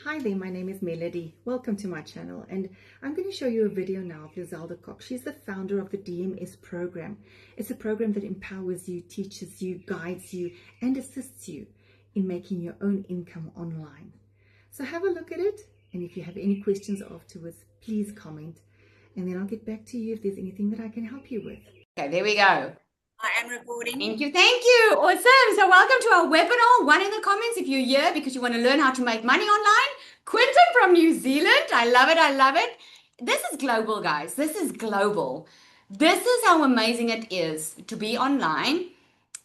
Hi there, my name is Melody. Welcome to my channel, and I'm going to show you a video now of Lizelda Cox. She's the founder of the DMS program. It's a program that empowers you, teaches you, guides you, and assists you in making your own income online. So have a look at it, and if you have any questions afterwards, please comment, and then I'll get back to you if there's anything that I can help you with. Okay, there we go. I am recording. Thank you. Thank you. Awesome. So welcome to our webinar. One in the comments if you're here because you want to learn how to make money online. Quentin from New Zealand. I love it. I love it. This is global, guys. This is global. This is how amazing it is to be online.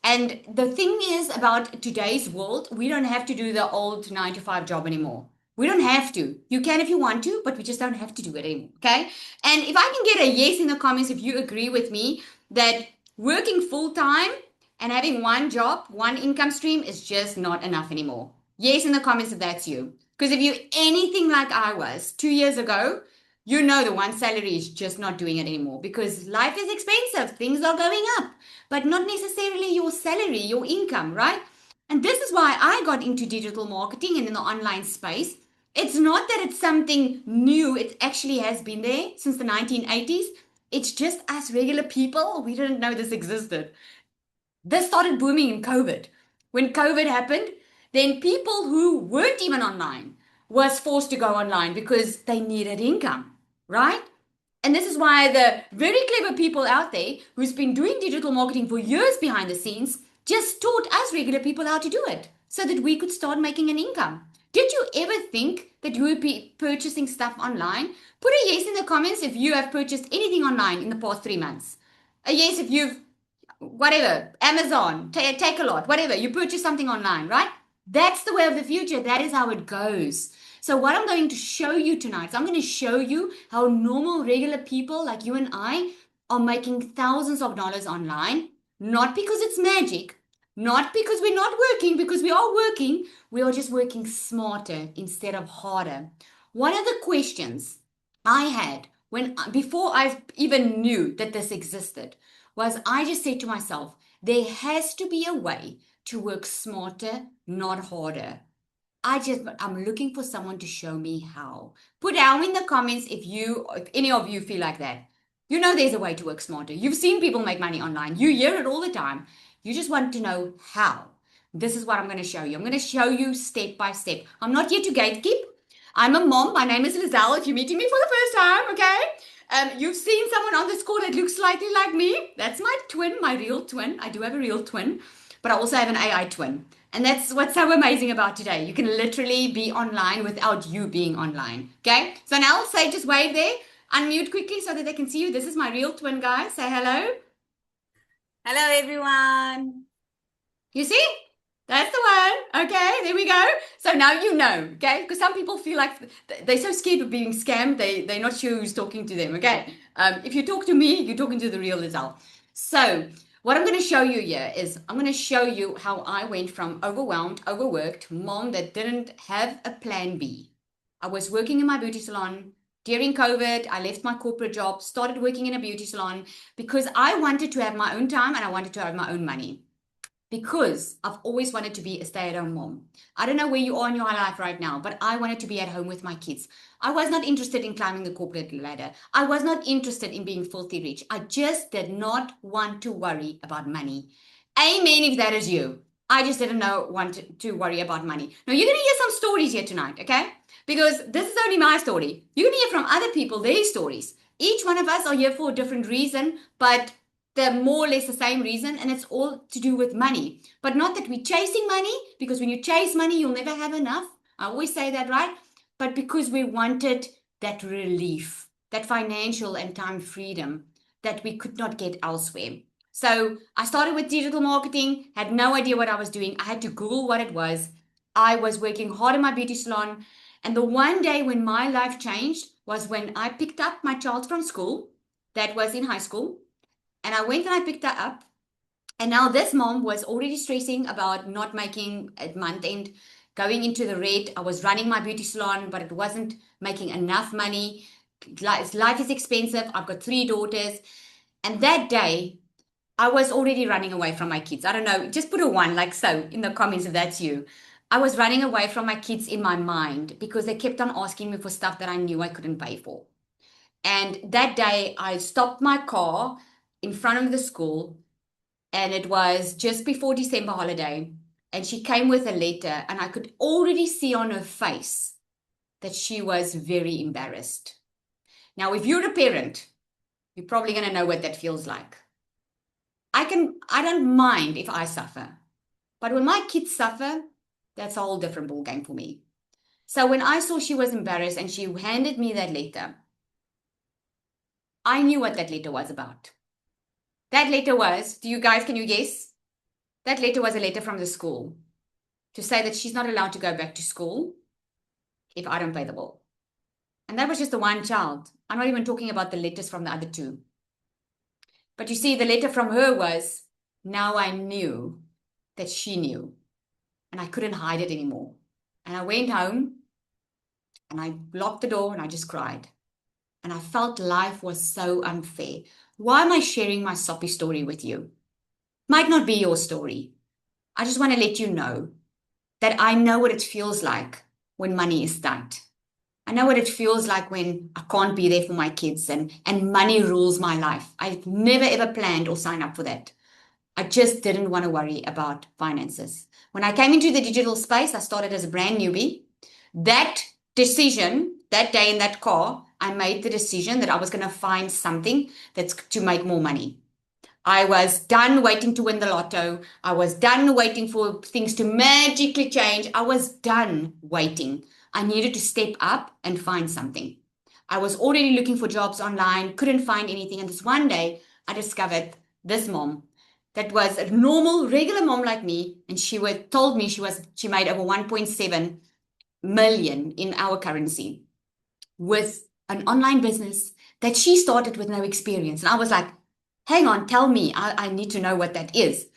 And the thing is about today's world, we don't have to do the old 9 to 5 job anymore. We don't have to. You can if you want to, but we just don't have to do it anymore. Okay. And if I can get a yes in the comments, if you agree with me that working full time and having one job, one income stream is just not enough anymore. Yes in the comments if that's you. Because if you're anything like I was 2 years ago, you know the one salary is just not doing it anymore because life is expensive. Things are going up, but not necessarily your salary, your income, right? And this is why I got into digital marketing and in the online space. It's not that it's something new. It actually has been there since the 1980s. It's just us regular people. We didn't know this existed. This started booming in COVID. When COVID happened, then people who weren't even online was forced to go online because they needed income, right? And this is why the very clever people out there who's been doing digital marketing for years behind the scenes just taught us regular people how to do it so that we could start making an income. Did you ever think that you would be purchasing stuff online? Put a yes in the comments if you have purchased anything online in the past 3 months. A yes if you've, whatever, Amazon, Takealot, whatever, you purchase something online, right? That's the way of the future. That is how it goes. So what I'm going to show you tonight is I'm going to show you how normal, regular people like you and I are making thousands of dollars online, not because it's magic, not because we're not working, because we are working. We are just working smarter instead of harder. One of the questions I had before I even knew that this existed was I just said to myself, there has to be a way to work smarter, not harder. I'm looking for someone to show me how. Put down in the comments if any of you feel like that. You know there's a way to work smarter. You've seen people make money online. You hear it all the time. You just want to know how. This is what I'm going to show you. I'm going to show you step by step. I'm not here to gatekeep. I'm a mom. My name is Lizelle. If you're meeting me for the first time, okay? You've seen someone on this call that looks slightly like me. That's my twin, my real twin. I do have a real twin, but I also have an AI twin. And that's what's so amazing about today. You can literally be online without you being online. Okay? So now say just wave there. Unmute quickly so that they can see you. This is my real twin, guys. Say hello. Hello, everyone. You see? That's the one. Okay, there we go. So now you know, okay? Because some people feel like they're so scared of being scammed, they're not sure who's talking to them, okay? If you talk to me, you're talking to the real Lizelle. So what I'm going to show you here is I'm going to show you how I went from overwhelmed, overworked mom that didn't have a plan B. I was working in my beauty salon. During COVID, I left my corporate job, started working in a beauty salon because I wanted to have my own time and I wanted to have my own money. Because I've always wanted to be a stay-at-home mom. I don't know where you are in your life right now, but I wanted to be at home with my kids. I was not interested in climbing the corporate ladder. I was not interested in being filthy rich. I just did not want to worry about money. Amen if that is you. I just didn't want to worry about money. Now, you're going to hear some stories here tonight, okay? Because this is only my story. You're going to hear from other people their stories. Each one of us are here for a different reason, but they're more or less the same reason, and it's all to do with money. But not that we're chasing money, because when you chase money, you'll never have enough. I always say that, right? But because we wanted that relief, that financial and time freedom that we could not get elsewhere. So I started with digital marketing, had no idea what I was doing. I had to Google what it was. I was working hard in my beauty salon. And the one day when my life changed was when I picked up my child from school, that was in high school. And I went and I picked her up. And now this mom was already stressing about not making a month end, going into the red. I was running my beauty salon, but it wasn't making enough money. Life is expensive. I've got 3 daughters. And that day, I was already running away from my kids. I don't know. Just put a 1 like so in the comments if that's you. I was running away from my kids in my mind because they kept on asking me for stuff that I knew I couldn't pay for. And that day, I stopped my car in front of the school, and it was just before December holiday. And she came with a letter, and I could already see on her face that she was very embarrassed. Now, if you're a parent, you're probably going to know what that feels like. I don't mind if I suffer, but when my kids suffer, that's a whole different ballgame for me. So when I saw she was embarrassed and she handed me that letter, I knew what that letter was about. That letter was, can you guess? That letter was a letter from the school to say that she's not allowed to go back to school if I don't pay the bill. And that was just the one child. I'm not even talking about the letters from the other two. But you see, the letter from her was, now I knew that she knew, and I couldn't hide it anymore. And I went home and I locked the door and I just cried. And I felt life was so unfair. Why am I sharing my soppy story with you? Might not be your story. I just want to let you know that I know what it feels like when money is tight. I know what it feels like when I can't be there for my kids and money rules my life. I've never ever planned or signed up for that. I just didn't want to worry about finances. When I came into the digital space, I started as a brand newbie. That decision, that day in that car, I made the decision that I was going to find something that's to make more money. I was done waiting to win the lotto. I was done waiting for things to magically change. I was done waiting. I needed to step up and find something. I was already looking for jobs online, couldn't find anything. And this one day, I discovered this mom that was a normal, regular mom like me. And she told me she made over 1.7 million in our currency with an online business that she started with no experience. And I was like, hang on, tell me, I need to know what that is.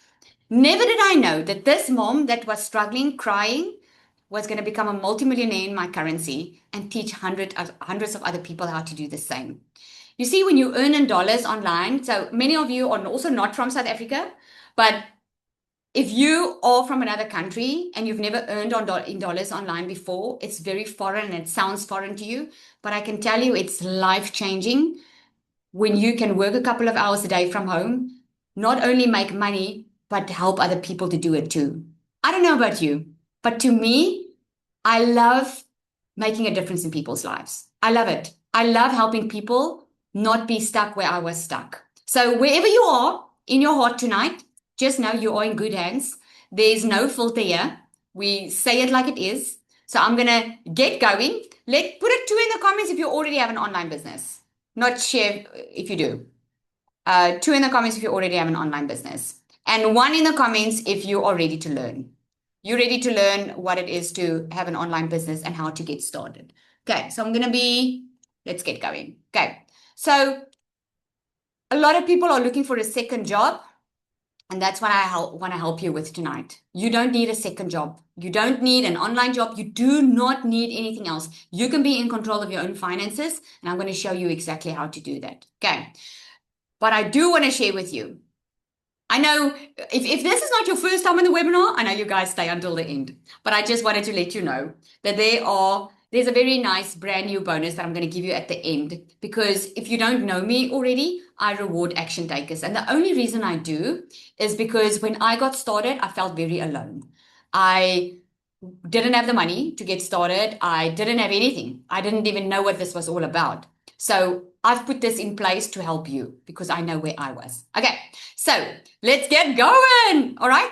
Never did I know that this mom that was struggling, crying, was going to become a multimillionaire in my currency and teach hundreds of other people how to do the same. You see, when you earn in dollars online, so many of you are also not from South Africa, but if you are from another country and you've never earned in dollars online before, it's very foreign and it sounds foreign to you. But I can tell you it's life-changing when you can work a couple of hours a day from home, not only make money, but help other people to do it too. I don't know about you, but to me, I love making a difference in people's lives. I love it. I love helping people not be stuck where I was stuck. So wherever you are in your heart tonight, just know you are in good hands. There's no filter here. We say it like it is. So I'm going to get going. Put it 2 in the comments if you already have an online business. Not share if you do. 2 in the comments if you already have an online business. And 1 in the comments if you are ready to learn. You're ready to learn what it is to have an online business and how to get started. Okay, so let's get going. Okay, so a lot of people are looking for a second job. And that's what I want to help you with tonight. You don't need a second job. You don't need an online job. You do not need anything else. You can be in control of your own finances. And I'm going to show you exactly how to do that. Okay. But I do want to share with you. I know if this is not your first time in the webinar, I know you guys stay until the end. But I just wanted to let you know that there's a very nice brand new bonus that I'm going to give you at the end. Because if you don't know me already, I reward action takers. And the only reason I do is because when I got started, I felt very alone. I didn't have the money to get started. I didn't have anything. I didn't even know what this was all about. So I've put this in place to help you because I know where I was. Okay, so let's get going. All right.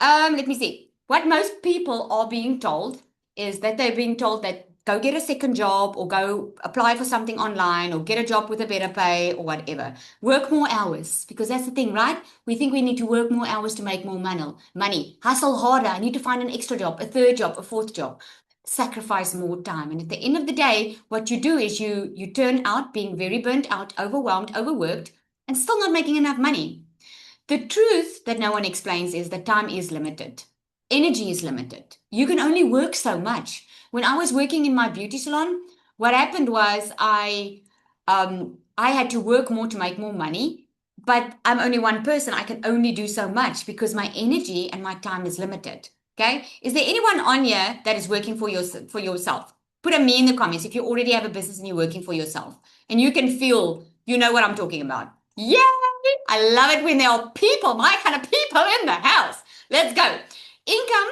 Let me see. What most people are being told is that they're being told that go get a second job or go apply for something online or get a job with a better pay or whatever. Work more hours because that's the thing, right? We think we need to work more hours to make more money. Hustle harder. I need to find an extra job, a third job, a fourth job. Sacrifice more time. And at the end of the day, what you do is you turn out being very burnt out, overwhelmed, overworked, and still not making enough money. The truth that no one explains is that time is limited. Energy is limited. You can only work so much. When I was working in my beauty salon, what happened was I had to work more to make more money, but I'm only one person. I can only do so much because my energy and my time is limited. Okay. Is there anyone on here that is working for yourself? Put a me in the comments if you already have a business and you're working for yourself and you can feel, you know what I'm talking about. Yay! I love it when there are people, my kind of people in the house. Let's go. Income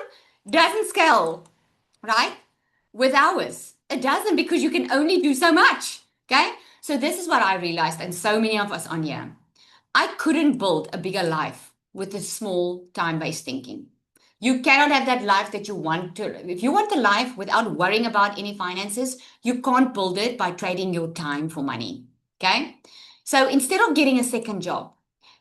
doesn't scale, right? With hours. It doesn't, because you can only do so much. Okay. So this is what I realized, and so many of us on here. I couldn't build a bigger life with a small time-based thinking. You cannot have that life that you want to. If you want a life without worrying about any finances, you can't build it by trading your time for money. Okay. So instead of getting a second job,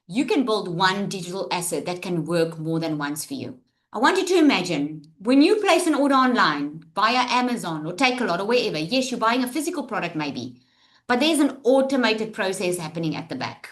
you can build one digital asset that can work more than once for you. I want you to imagine when you place an order online via Amazon or Takealot or wherever. Yes, you're buying a physical product maybe, but there's an automated process happening at the back.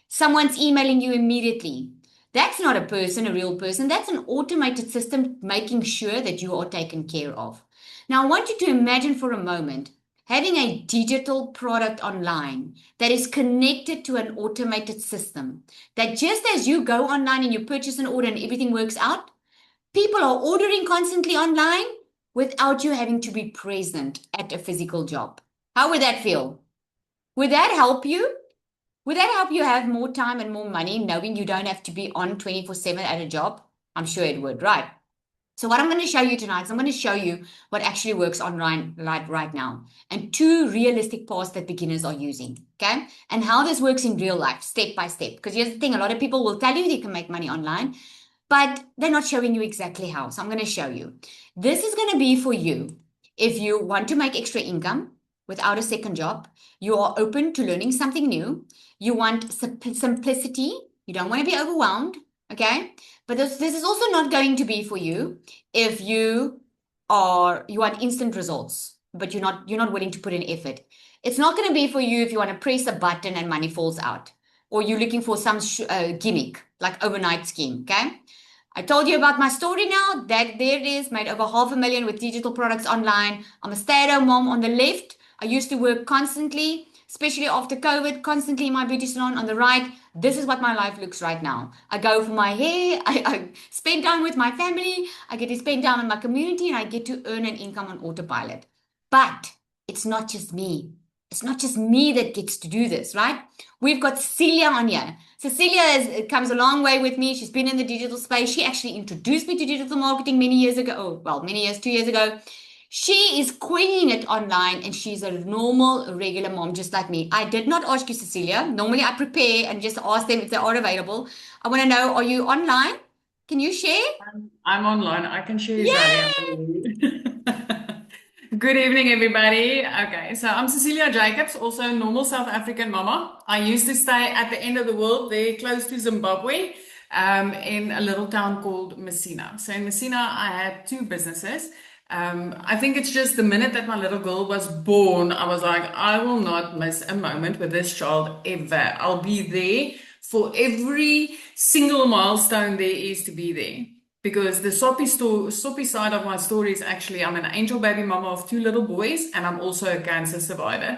Someone's emailing you immediately. That's not a person, a real person. That's an automated system making sure that you are taken care of. Now, I want you to imagine for a moment having a digital product online that is connected to an automated system, that just as you go online and you purchase an order and everything works out, people are ordering constantly online without you having to be present at a physical job. How would that feel? Would that help you? Would that help you have more time and more money, knowing you don't have to be on 24/7 at a job? I'm sure it would, right? So what I'm going to show you tonight is I'm going to show you what actually works online right now, and 2 realistic paths that beginners are using, okay? And how this works in real life, step by step. Because here's the thing, a lot of people will tell you they can make money online, but they're not showing you exactly how. So I'm going to show you. This is going to be for you if you want to make extra income without a second job, you are open to learning something new, you want simplicity, you don't want to be overwhelmed, okay? But this is also not going to be for you if you want instant results, but you're not willing to put in effort. It's not going to be for you if you want to press a button and money falls out, or you're looking for some gimmick like overnight scheme, okay? I told you about my story now. That there it is, made over $500,000 with digital products online. I'm a stay-at-home mom on the left. I used to work constantly, especially after COVID, constantly in my beauty salon. On the right, this is what my life looks right now. I go for my hair, I spend time with my family, I get to spend time in my community, and I get to earn an income on autopilot. But it's not just me. It's not just me that gets to do this, right? We've got Cecilia on here. Cecilia comes a long way with me. She's been in the digital space. She actually introduced me to digital marketing many years ago. Oh, well, many years, 2 years ago. She is queening it online, and she's a normal, regular mom just like me. I did not ask you, Cecilia. Normally I prepare and just ask them if they are available. I want to know, are you online? Can you share? I'm online. I can share Yay! Zalia. Good evening, everybody. Okay, so I'm Cecilia Jacobs, also a normal South African mama. I used to stay at the end of the world, very close to Zimbabwe, in a little town called Messina. So in Messina, I had 2 businesses. I think it's just the minute that my little girl was born, I was like, I will not miss a moment with this child ever. I'll be there for every single milestone there is to be there. Because the soppy side of my story is actually I'm an angel baby mama of 2 little boys, and I'm also a cancer survivor.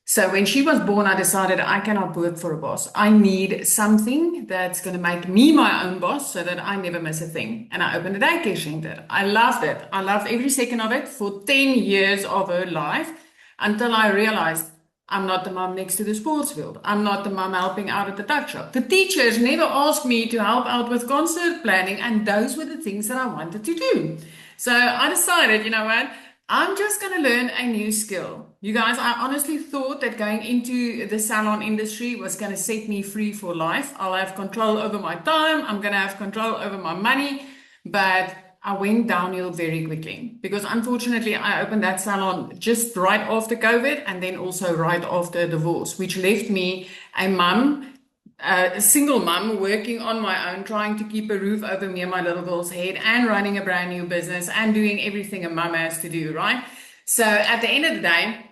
So when she was born, I decided I cannot work for a boss. I need something that's going to make me my own boss so that I never miss a thing. And I opened a daycare center. I loved it. I loved every second of it for 10 years of her life, until I realized I'm not the mom next to the sports field. I'm not the mom helping out at the tuck shop. The teachers never asked me to help out with concert planning, and those were the things that I wanted to do. So I decided, you know what? I'm just going to learn a new skill. You guys, I honestly thought that going into the salon industry was going to set me free for life. I'll have control over my time. I'm going to have control over my money. But I went downhill very quickly, because unfortunately I opened that salon just right after COVID, and then also right after a divorce, which left me a single mom working on my own, trying to keep a roof over me and my little girl's head, and running a brand new business and doing everything a mom has to do, right? So at the end of the day,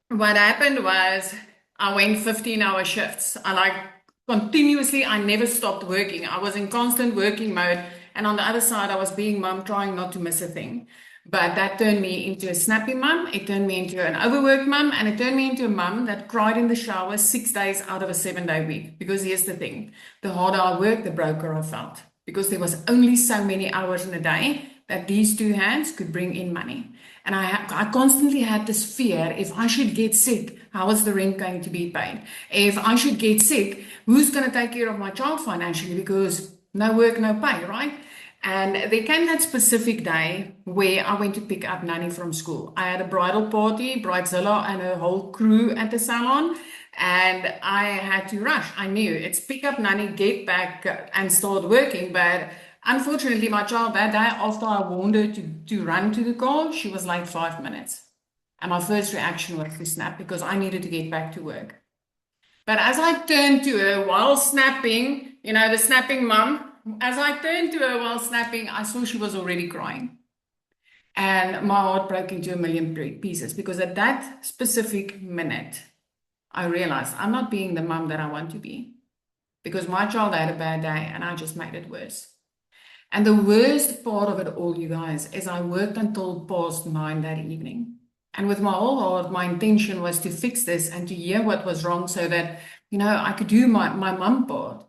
what happened was I went 15-hour shifts. I never stopped working. I was in constant working mode. And on the other side, I was being mom, trying not to miss a thing. But that turned me into a snappy mom. It turned me into an overworked mom. And it turned me into a mom that cried in the shower 6 days out of a 7-day week. Because here's the thing. The harder I worked, the broker I felt. because there was only so many hours in a day that these two hands could bring in money. And I constantly had this fear, if I should get sick, how is the rent going to be paid? If I should get sick, who's going to take care of my child financially? Because no work, no pay, right? And there came that specific day where I went to pick up Nanny from school. I had a bridal party, Bridezilla and her whole crew at the salon, and I had to rush. I knew it's pick up Nanny, get back and start working. But unfortunately, my child that day, after I warned her to run to the car, she was late 5 minutes. And my first reaction was to snap because I needed to get back to work. But as I turned to her while snapping, you know, the snapping mum, as I turned to her while snapping, I saw she was already crying. And my heart broke into a million pieces because at that specific minute, I realized I'm not being the mum that I want to be because my child had a bad day and I just made it worse. And the worst part of it all, you guys, is I worked until past 9 that evening. And with my whole heart, my intention was to fix this and to hear what was wrong so that, you know, I could do my mum part.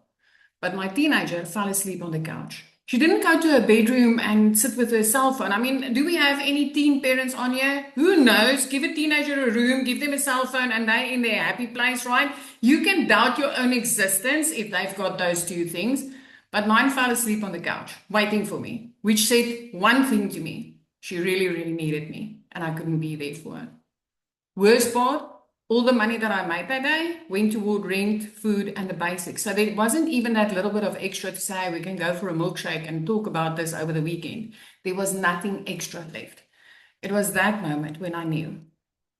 But my teenager fell asleep on the couch. She didn't go to her bedroom and sit with her cell phone. I mean, do we have any teen parents on here? Who knows? Give a teenager a room, give them a cell phone, and they're in their happy place, right? You can doubt your own existence if they've got those two things. But mine fell asleep on the couch, waiting for me, which said one thing to me. She really, really needed me, and I couldn't be there for her. Worst part, all the money that I made that day went toward rent, food, and the basics. So there wasn't even that little bit of extra to say, we can go for a milkshake and talk about this over the weekend. There was nothing extra left. It was that moment when I knew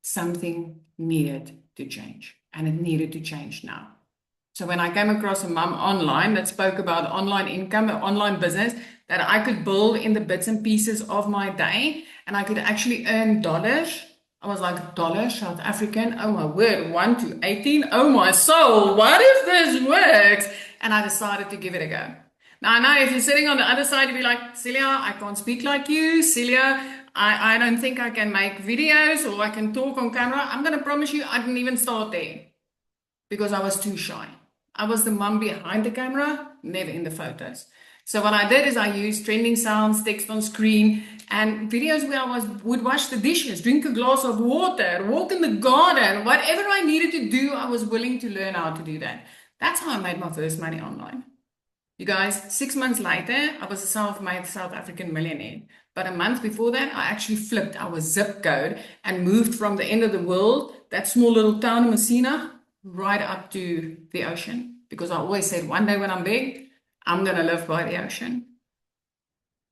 something needed to change, and it needed to change now. So when I came across a mum online that spoke about online income, online business, that I could build in the bits and pieces of my day, and I could actually earn dollars. I was like, dollars, South African, oh my word, 1 to 18, oh my soul, what if this works? And I decided to give it a go. Now I know if you're sitting on the other side, you'll be like, Celia, I can't speak like you. Celia, I don't think I can make videos or I can talk on camera. I'm going to promise you, I didn't even start there because I was too shy. I was the mum behind the camera, never in the photos. So what I did is I used trending sounds, text on screen, and videos where I would wash the dishes, drink a glass of water, walk in the garden, whatever I needed to do, I was willing to learn how to do that. That's how I made my first money online. You guys, 6 months later, I was a self-made South African millionaire. But a month before that, I actually flipped our zip code and moved from the end of the world, that small little town in Messina, right up to the ocean. Because I always said, one day when I'm big, I'm going to live by the ocean.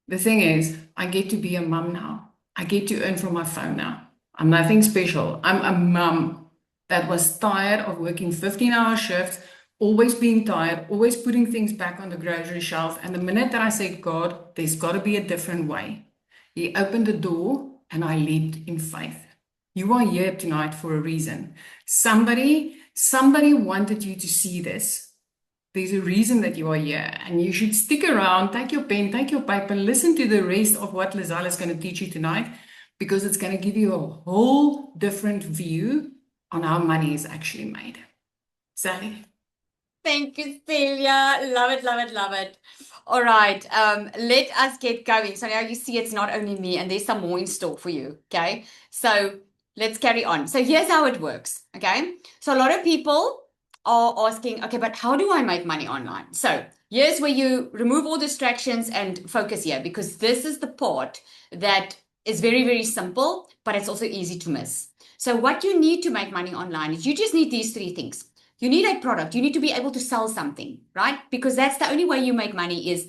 The thing is, I get to be a mum now. I get to earn from my phone now. I'm nothing special. I'm a mum that was tired of working 15-hour shifts, always being tired, always putting things back on the grocery shelf. And the minute that I said, God, there's got to be a different way, He opened the door and I leaped in faith. You are here tonight for a reason. Somebody wanted you to see this. There's a reason that you are here, and you should stick around, take your pen, take your paper, listen to the rest of what Lizelle is going to teach you tonight, because it's going to give you a whole different view on how money is actually made. Sally. Thank you, Celia. Love it, love it, love it. All right, let us get going. So now you see it's not only me, and there's some more in store for you, okay? So let's carry on. So here's how it works, okay? So a lot of people are asking, okay, but how do I make money online? So here's where you remove all distractions and focus here, because this is the part that is very, very simple, but it's also easy to miss. So what you need to make money online is you just need these 3 things. You need a product. You need to be able to sell something, right? Because that's the only way you make money, is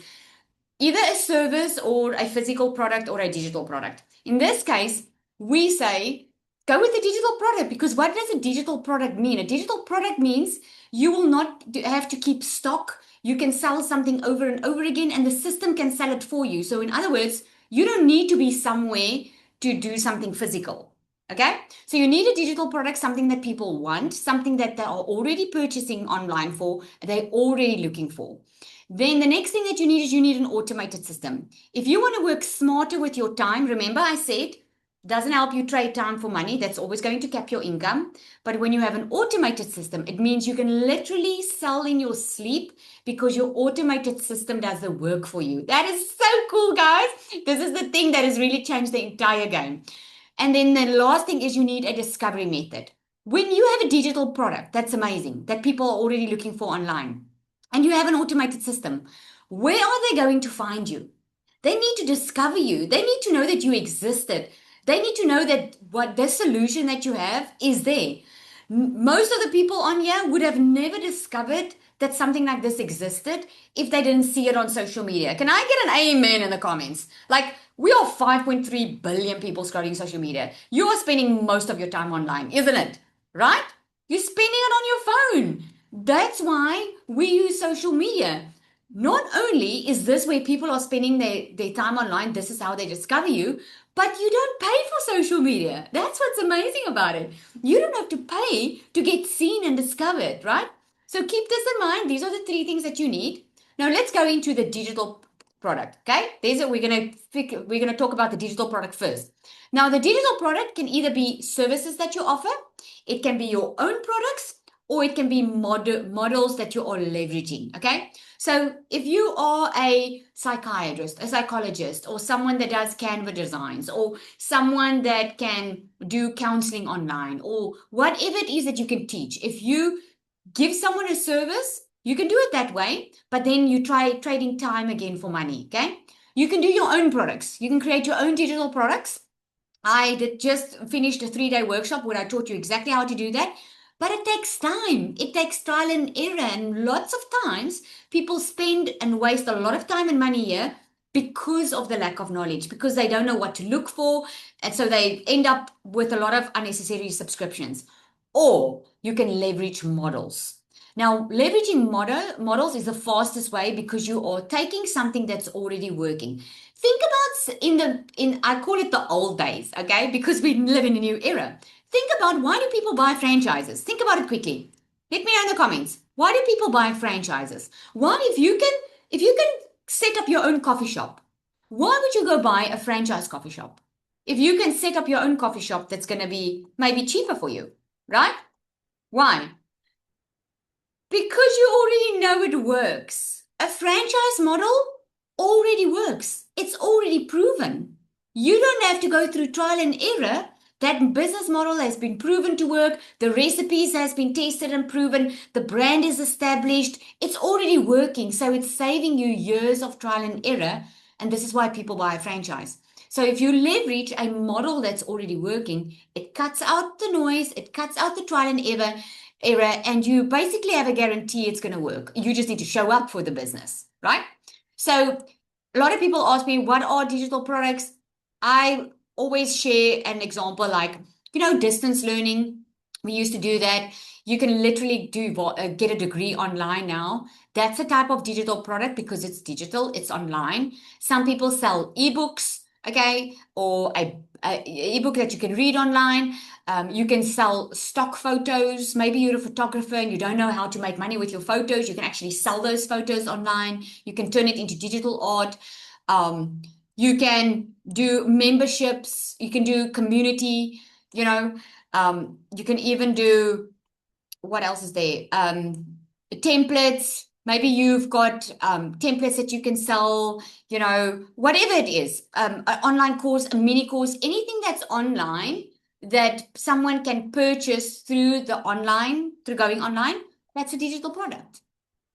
either a service or a physical product or a digital product. In this case, we say, go with a digital product, because what does a digital product mean? A digital product means you will not have to keep stock. You can sell something over and over again, and the system can sell it for you. So in other words, you don't need to be somewhere to do something physical. Okay? So you need a digital product, something that people want, something that they are already purchasing online for, they're already looking for. Then the next thing that you need is you need an automated system. If you want to work smarter with your time, remember I said, doesn't help you trade time for money. That's always going to cap your income. But when you have an automated system, it means you can literally sell in your sleep because your automated system does the work for you. That is so cool, guys. This is the thing that has really changed the entire game. And then the last thing is you need a discovery method. When you have a digital product, that's amazing, that people are already looking for online, and you have an automated system, where are they going to find you? They need to discover you. They need to know that you existed. They need to know that what the solution that you have is there. Most of the people on here would have never discovered that something like this existed if they didn't see it on social media. Can I get an amen in the comments? Like, we are 5.3 billion people scrolling social media. You are spending most of your time online, isn't it? Right? You're spending it on your phone. That's why we use social media. Not only is this where people are spending their time online, this is how they discover you, but you don't pay for social media. That's what's amazing about it. You don't have to pay to get seen and discovered, right? So keep this in mind. These are the 3 things that you need. Now let's go into the digital product, okay? We're gonna talk about the digital product first. Now the digital product can either be services that you offer, it can be your own products, or it can be models that you are leveraging, okay? So if you are a psychiatrist, a psychologist, or someone that does Canva designs, or someone that can do counseling online, or whatever it is that you can teach, if you give someone a service, you can do it that way, but then you try trading time again for money, okay? You can do your own products. You can create your own digital products. I just finished a 3-day workshop where I taught you exactly how to do that. But it takes time. It takes trial and error. And lots of times people spend and waste a lot of time and money here because of the lack of knowledge, because they don't know what to look for. And so they end up with a lot of unnecessary subscriptions. Or you can leverage models. Now, leveraging models is the fastest way because you are taking something that's already working. Think about I call it the old days, okay? Because we live in a new era. Think about, why do people buy franchises? Think about it quickly. Let me know in the comments. Why do people buy franchises? Why, if you can set up your own coffee shop, why would you go buy a franchise coffee shop? If you can set up your own coffee shop that's going to be maybe cheaper for you, right? Why? Because you already know it works. A franchise model already works. It's already proven. You don't have to go through trial and error. That business model has been proven to work. The recipes has been tested and proven. The brand is established. It's already working. So it's saving you years of trial and error. And this is why people buy a franchise. So if you leverage a model that's already working, it cuts out the noise. It cuts out the trial and error, and you basically have a guarantee it's going to work. You just need to show up for the business, right? So a lot of people ask me, what are digital products? I always share an example like, distance learning. We used to do that. You can literally get a degree online now. That's a type of digital product because it's digital, it's online. Some people sell ebooks, okay, or a ebook that you can read online. You can sell stock photos. Maybe you're a photographer and you don't know how to make money with your photos. You can actually sell those photos online. You can turn it into digital art. You can do memberships. You can do community, you can even do, what else is there? Templates. Maybe you've got templates that you can sell, whatever it is, an online course, a mini course, anything that's online that someone can purchase through going online, that's a digital product,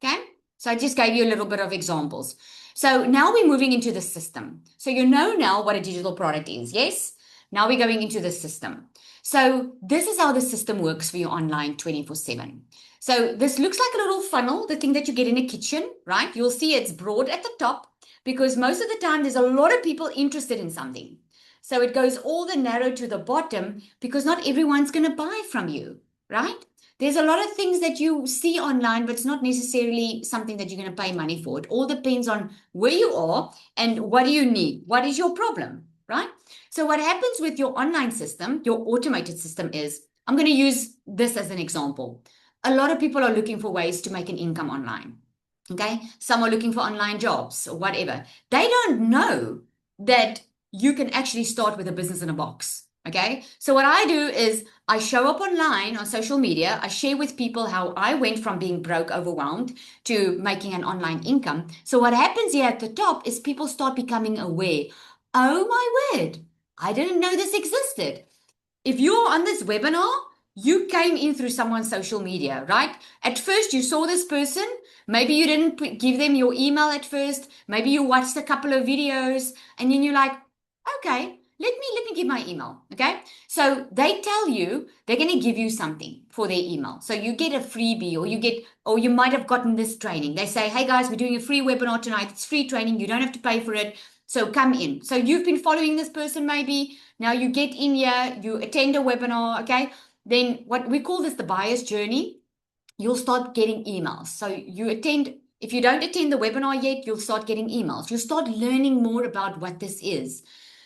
okay? So I just gave you a little bit of examples. So now we're moving into the system. So you know now what a digital product is, yes? Now we're going into the system. So this is how the system works for you online 24/7. So this looks like a little funnel, the thing that you get in a kitchen, right? You'll see it's broad at the top because most of the time there's a lot of people interested in something. So it goes all the narrow to the bottom because not everyone's going to buy from you, right? There's a lot of things that you see online, but it's not necessarily something that you're going to pay money for. It all depends on where you are and what do you need? What is your problem, right? So what happens with your online system, your automated system is, I'm going to use this as an example. A lot of people are looking for ways to make an income online, okay? Some are looking for online jobs or whatever. They don't know that you can actually start with a business in a box. Okay. So what I do is I show up online on social media. I share with people how I went from being broke, overwhelmed to making an online income. So what happens here at the top is people start becoming aware. Oh my word. I didn't know this existed. If you're on this webinar, you came in through someone's social media, right? At first, you saw this person. Maybe you didn't give them your email at first. Maybe you watched a couple of videos and then you're like, okay, let me give my email. Okay. So they tell you they're going to give you something for their email. So you get a freebie or you might have gotten this training. They say, hey guys, we're doing a free webinar tonight. It's free training. You don't have to pay for it. So come in. So you've been following this person maybe. Now you get in here, you attend a webinar. Okay. Then what we call this the buyer's journey. You'll start getting emails. So if you don't attend the webinar yet, you'll start getting emails. You'll start learning more about what this is.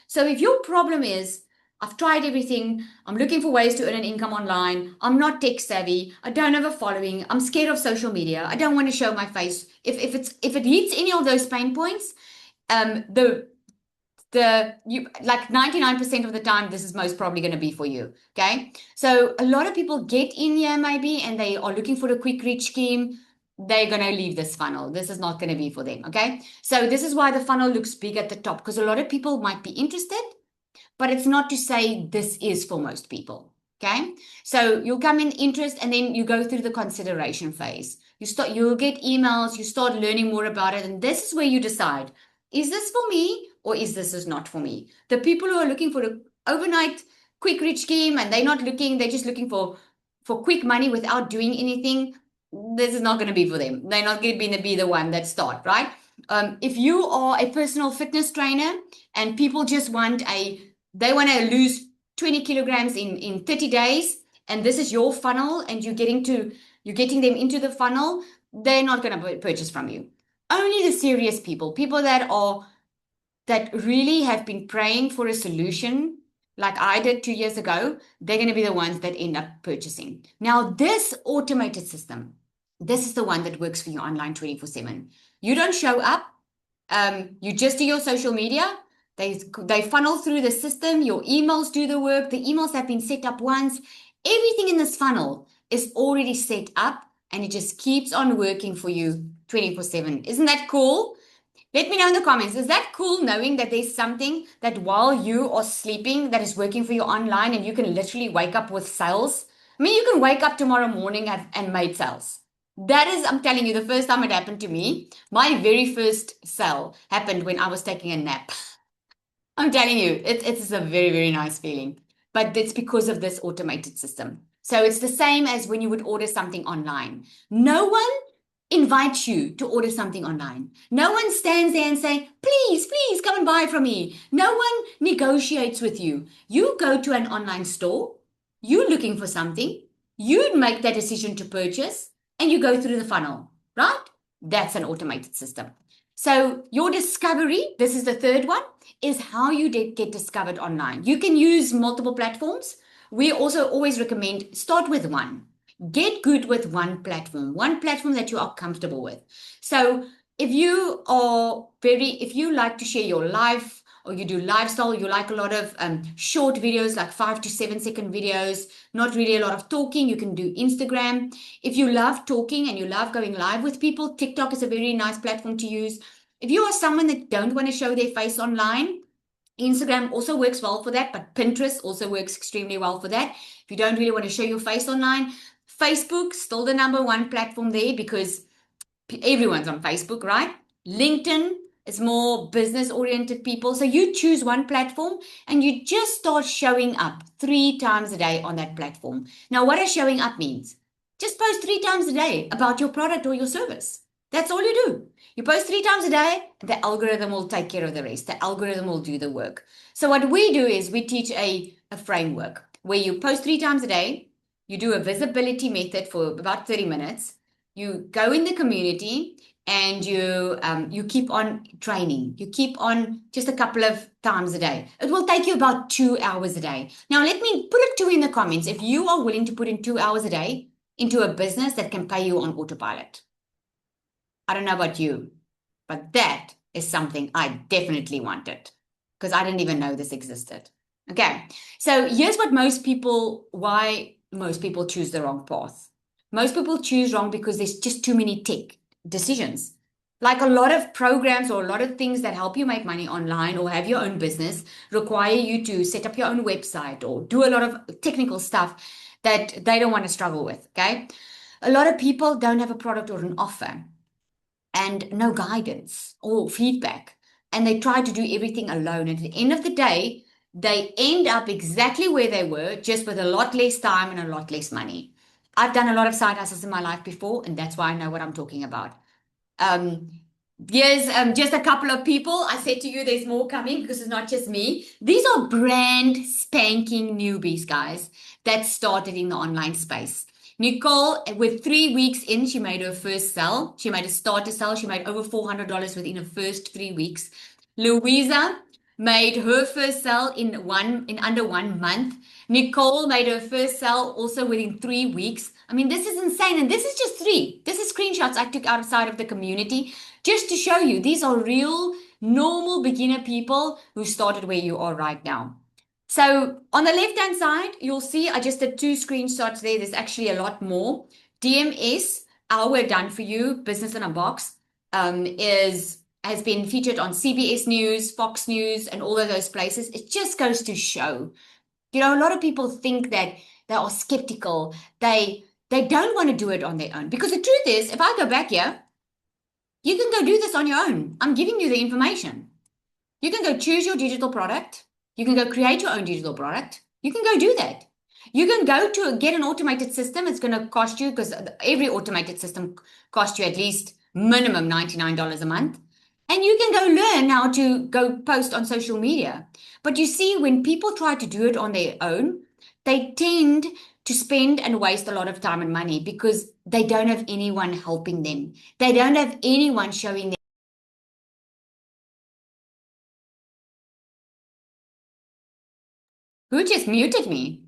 So if your problem is, I've tried everything, I'm looking for ways to earn an income online, I'm not tech savvy, I don't have a following, I'm scared of social media, I don't want to show my face. If it hits any of those pain points, like 99% of the time, this is most probably going to be for you. Okay. So a lot of people get in here maybe, and they are looking for a quick reach scheme. They're going to leave this funnel. This is not going to be for them. Okay. So this is why the funnel looks big at the top, because a lot of people might be interested, but it's not to say this is for most people. Okay. So you'll come in interest and then you go through the consideration phase. You'll get emails, you start learning more about it. And this is where you decide, is this for me or is this not for me? The people who are looking for an overnight quick rich scheme and they're just looking for quick money without doing anything, this is not going to be for them. They're not going to be the one that start, right? If you are a personal fitness trainer and people just they want to lose 20 kilograms in 30 days, and this is your funnel and you're getting them into the funnel, they're not going to purchase from you. Only the serious people that really have been praying for a solution, like I did 2 years ago, they're going to be the ones that end up purchasing. Now, this automated system, this is the one that works for you online 24/7. You don't show up. You just do your social media. They funnel through the system. Your emails do the work. The emails have been set up once. Everything in this funnel is already set up, and it just keeps on working for you 24/7. Isn't that cool? Let me know in the comments. Is that cool knowing that there's something that while you are sleeping that is working for you online and you can literally wake up with sales? I mean, you can wake up tomorrow morning and made sales. That is, I'm telling you, the first time it happened to me, my very first sale happened when I was taking a nap. I'm telling you, it's a very, very nice feeling. But it's because of this automated system. So it's the same as when you would order something online. No one invites you to order something online. No one stands there and say, please, please come and buy from me. No one negotiates with you. You go to an online store, you're looking for something, you'd make that decision to purchase, and you go through the funnel, right? That's an automated system. So your discovery, this is the third one, is how you get discovered online. You can use multiple platforms. We also always recommend start with one. Get good with one platform that you are comfortable with. So if you like to share your life, or you do lifestyle, you like a lot of short videos, like 5 to 7 second videos, not really a lot of talking, you can do Instagram. If you love talking and you love going live with people, TikTok is a very nice platform to use. If you are someone that don't want to show their face online, Instagram also works well for that, but Pinterest also works extremely well for that. If you don't really want to show your face online, Facebook, still the #1 platform there because everyone's on Facebook, right? LinkedIn is more business-oriented people. So you choose one platform and you just start showing up 3 times a day on that platform. Now, what does showing up means? Just post 3 times a day about your product or your service. That's all you do. You post 3 times a day, the algorithm will take care of the rest. The algorithm will do the work. So what we do is we teach a framework where you post 3 times a day. You do a visibility method for about 30 minutes. You go in the community and you keep on training. You keep on just a couple of times a day. It will take you about 2 hours a day. Now, let me put it to you in the comments if you are willing to put in 2 hours a day into a business that can pay you on autopilot. I don't know about you, but that is something I definitely wanted. because I didn't even know this existed. Okay, so here's what why most people choose the wrong path. Most people choose wrong because there's just too many tech decisions. Like a lot of programs or a lot of things that help you make money online or have your own business require you to set up your own website or do a lot of technical stuff that they don't want to struggle with, okay? A lot of people don't have a product or an offer and no guidance or feedback, and they try to do everything alone. And at the end of the day, they end up exactly where they were, just with a lot less time and a lot less money. I've done a lot of side hustles in my life before, and that's why I know what I'm talking about. Here's just a couple of people. I said to you, there's more coming because it's not just me. These are brand spanking newbies, guys, that started in the online space. Nicole, with 3 weeks in, she made her first sell. She made a starter sell. She made over $400 within her first 3 weeks. Louisa made her first sell in under 1 month. Nicole made her first sell also within 3 weeks. I mean, this is insane. And this is just 3. This is screenshots I took outside of the community just to show you these are real, normal beginner people who started where you are right now. So on the left-hand side, you'll see I just did 2 screenshots there. There's actually a lot more. DMS, our We're Done For You, Business in a Box, has been featured on CBS News, Fox News, and all of those places. It just goes to show, you know, a lot of people think that they are skeptical. They don't want to do it on their own. Because the truth is, if I go back here, you can go do this on your own. I'm giving you the information. You can go choose your digital product. You can go create your own digital product. You can go do that. You can go to get an automated system. It's going to cost you, because every automated system costs you at least minimum $99 a month. And you can go learn how to go post on social media. But you see, when people try to do it on their own, they tend to spend and waste a lot of time and money because they don't have anyone helping them. They don't have anyone showing them. Who just muted me?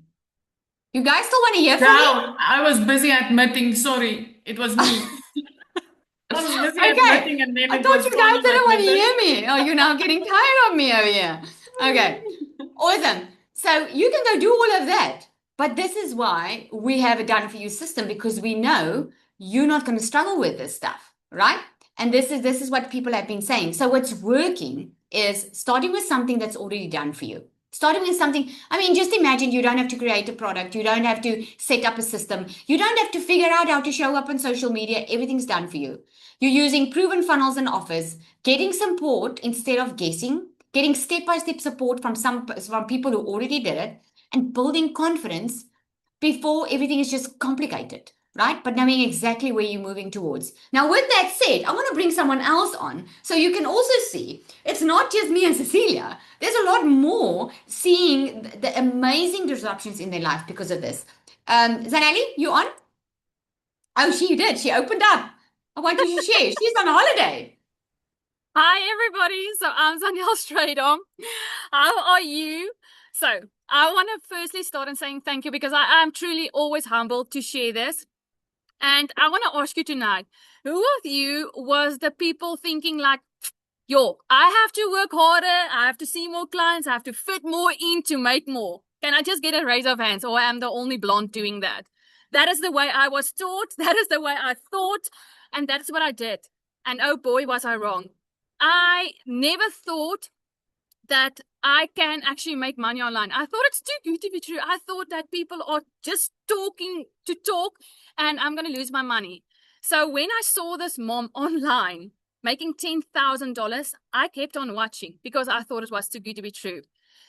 You guys still want to hear from me? No, I was busy admitting, sorry, it was me. I was busy admitting and then I it thought was you guys Connie didn't that want to did it. hear me. Oh, you're now getting tired of me over here. Okay, awesome. So you can go do all of that. But this is why we have a done for you system, because we know you're not going to struggle with this stuff, right? And this is what people have been saying. So what's working is starting with something that's already done for you. Starting with something, I mean, just imagine you don't have to create a product. You don't have to set up a system. You don't have to figure out how to show up on social media. Everything's done for you. You're using proven funnels and offers, getting support instead of guessing, getting step-by-step support from people who already did it, and building confidence before everything is just complicated, right? But knowing exactly where you're moving towards. Now, with that said, I want to bring someone else on so you can also see it's not just me and Cecilia. There's a lot more seeing the amazing disruptions in their life because of this. Zanelli, you on? Oh, she did. She opened up. I want you to share. She's on holiday. Hi, everybody. So I'm Zanelle Stradom. How are you? So I want to firstly start in saying thank you, because I am truly always humbled to share this. And I want to ask you tonight, who of you was the people thinking like, yo, I have to work harder, I have to see more clients, I have to fit more in to make more? Can I just get a raise of hands, or I am the only blonde doing that? That is the way I was taught. That is the way I thought. And that's what I did. And oh boy, was I wrong. I never thought that I can actually make money online. I thought it's too good to be true. I thought that people are just talking to talk and I'm going to lose my money. So when I saw this mom online making $10,000, I kept on watching because I thought it was too good to be true.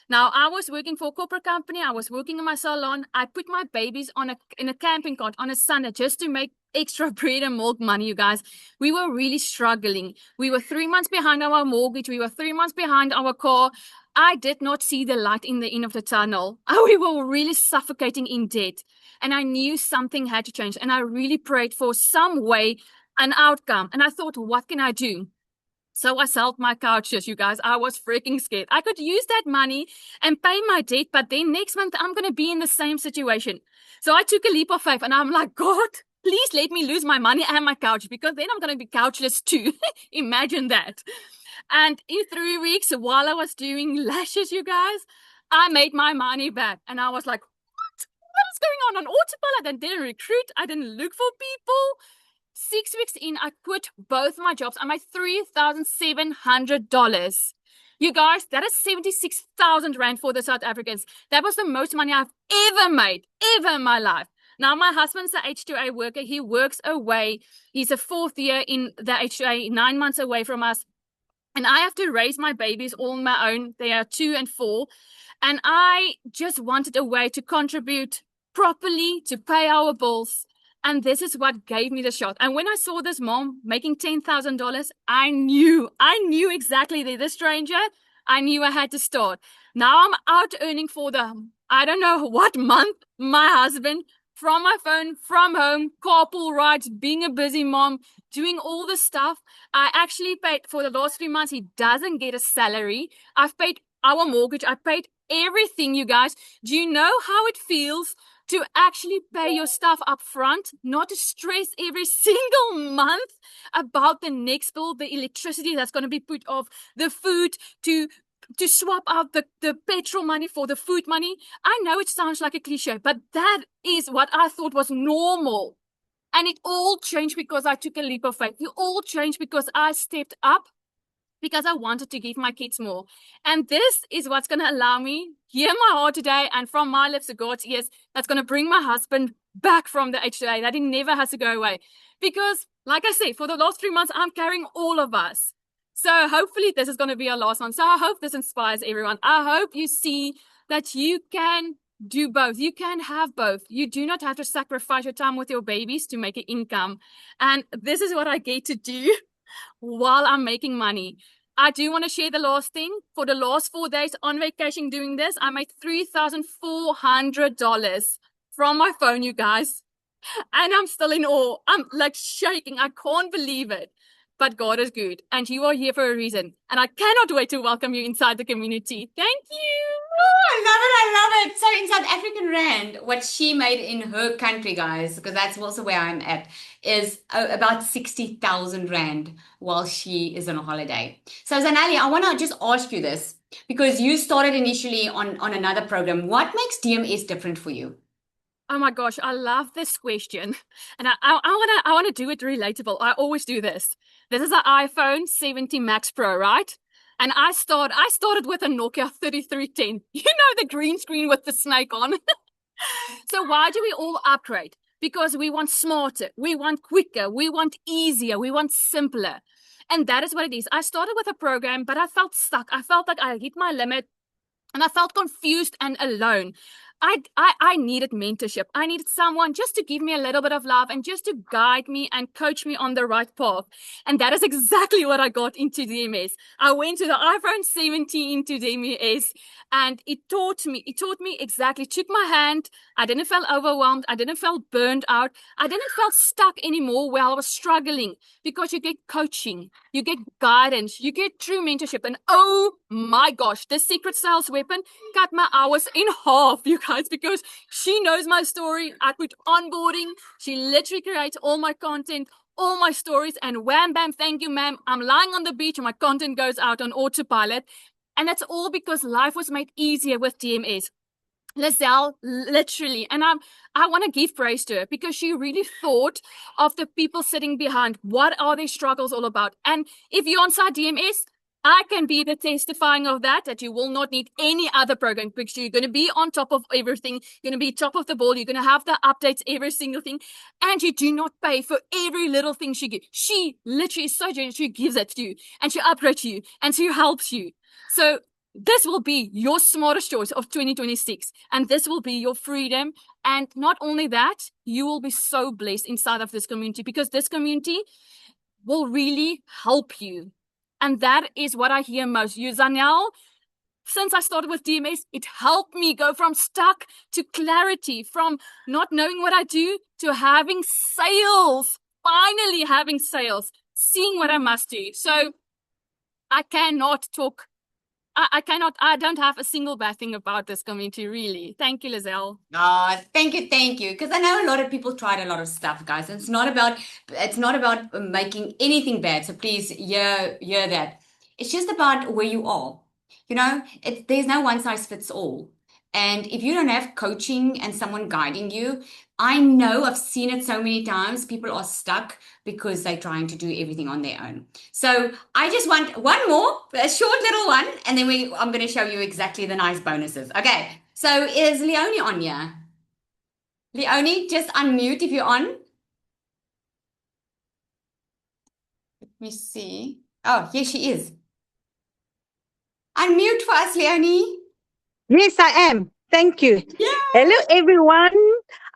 Now, I was working for a corporate company. I was working in my salon. I put my babies in a camping cart on a Sunday just to make extra bread and milk money, you guys. We were really struggling. We were 3 months behind our mortgage. We were 3 months behind our car. I did not see the light in the end of the tunnel. We were really suffocating in debt. And I knew something had to change. And I really prayed for some way, an outcome. And I thought, what can I do? So I sold my couches, you guys. I was freaking scared. I could use that money and pay my debt, but then next month I'm going to be in the same situation. So I took a leap of faith and I'm like, God, please let me lose my money and my couch, because then I'm going to be couchless too. Imagine that. And in 3 weeks, while I was doing lashes, you guys, I made my money back. And I was like, what is going on autopilot? I didn't recruit. I didn't look for people. 6 weeks in, I quit both my jobs. I made $3,700. You guys, that is 76,000 Rand for the South Africans. That was the most money I've ever made, ever in my life. Now, my husband's a H2A worker. He works away. He's a 4th year in the H2A, 9 months away from us. And I have to raise my babies all on my own. They are 2 and 4. And I just wanted a way to contribute properly to pay our bills. And this is what gave me the shot. And when I saw this mom making $10,000, I knew exactly the stranger. I knew I had to start. Now I'm out earning for I don't know what month, my husband, from my phone, from home, carpool rides, being a busy mom, doing all the stuff. I actually paid for the last 3 months. He doesn't get a salary. I've paid our mortgage. I paid everything, you guys. Do you know how it feels to actually pay your stuff up front, not to stress every single month about the next bill, the electricity that's going to be put off, the food, to swap out the petrol money for the food money? I know it sounds like a cliche, but that is what I thought was normal. And it all changed because I took a leap of faith. It all changed because I stepped up, because I wanted to give my kids more. And this is what's going to allow me, hear my heart today, and from my lips to God's ears, that's going to bring my husband back from the H2A, that he never has to go away. Because, like I said, for the last 3 months, I'm carrying all of us. So hopefully this is going to be our last one. So I hope this inspires everyone. I hope you see that you can do both. You can have both. You do not have to sacrifice your time with your babies to make an income. And this is what I get to do while I'm making money. I do want to share the last thing. For the last 4 days on vacation doing this, I made $3,400 from my phone, you guys. And I'm still in awe. I'm like shaking. I can't believe it. But God is good. And you are here for a reason. And I cannot wait to welcome you inside the community. Thank you. Oh, I love it. So in South African Rand, what she made in her country, guys, because that's also where I'm at, is about 60,000 Rand while she is on a holiday. So Zanele, I want to just ask you this, because you started initially on another program. What makes DMS different for you? Oh my gosh, I love this question. And I want to do it relatable. I always do this. This is an iPhone 17 Max Pro, right? And I started with a Nokia 3310. You know, the green screen with the snake on. So why do we all upgrade? Because we want smarter, we want quicker, we want easier, we want simpler. And that is what it is. I started with a program, but I felt stuck. I felt like I hit my limit, and I felt confused and alone. I needed mentorship. I needed someone just to give me a little bit of love and just to guide me and coach me on the right path. And that is exactly what I got into DMS. I went to the iPhone 17 into DMS, and it taught me exactly, took my hand. I didn't feel overwhelmed. I didn't feel burned out. I didn't feel stuck anymore where I was struggling, because you get coaching, you get guidance, you get true mentorship. And oh my gosh, the secret sales weapon cut my hours in half, you guys, because she knows my story. I put onboarding. She literally creates all my content, all my stories, and wham, bam, thank you, ma'am. I'm lying on the beach and my content goes out on autopilot. And that's all because life was made easier with DMS. Lizelle, literally, and I want to give praise to her, because she really thought of the people sitting behind. What are their struggles all about? And if you're on site DMS, I can be the testifying of that you will not need any other program, because you're going to be on top of everything. You're going to be top of the ball. You're going to have the updates, every single thing. And you do not pay for every little thing she gives. She literally is so generous. She gives it to you, and she upgrades you, and she helps you. So this will be your smartest choice of 2026. And this will be your freedom. And not only that, you will be so blessed inside of this community, because this community will really help you. And that is what I hear most. You, Zanele, since I started with DMS, it helped me go from stuck to clarity, from not knowing what I do to having sales, finally having sales, seeing what I must do. So I cannot talk. I don't have a single bad thing about this community, really. Thank you, Lizelle. Oh, thank you. Because I know a lot of people tried a lot of stuff, guys. It's not about making anything bad. So please hear that. It's just about where you are. You know, there's no one size fits all. And if you don't have coaching and someone guiding you, I know I've seen it so many times. People are stuck because they're trying to do everything on their own. So I just want one more, a short little one, and then I'm going to show you exactly the nice bonuses. Okay, so is Leonie on here? Leonie, just unmute if you're on. Let me see. Oh, here she is. Unmute for us, Leonie. Yes, I am. Thank you. Yeah. Hello, everyone.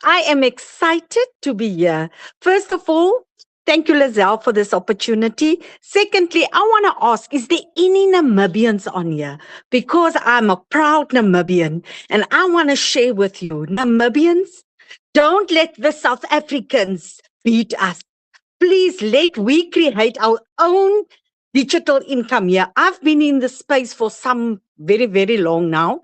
I am excited to be here. First of all, thank you, Lizelle, for this opportunity. Secondly, I want to ask, is there any Namibians on here? Because I'm a proud Namibian and I want to share with you, Namibians, don't let the South Africans beat us. Please we create our own digital income here. I've been in the space for some very, very long now,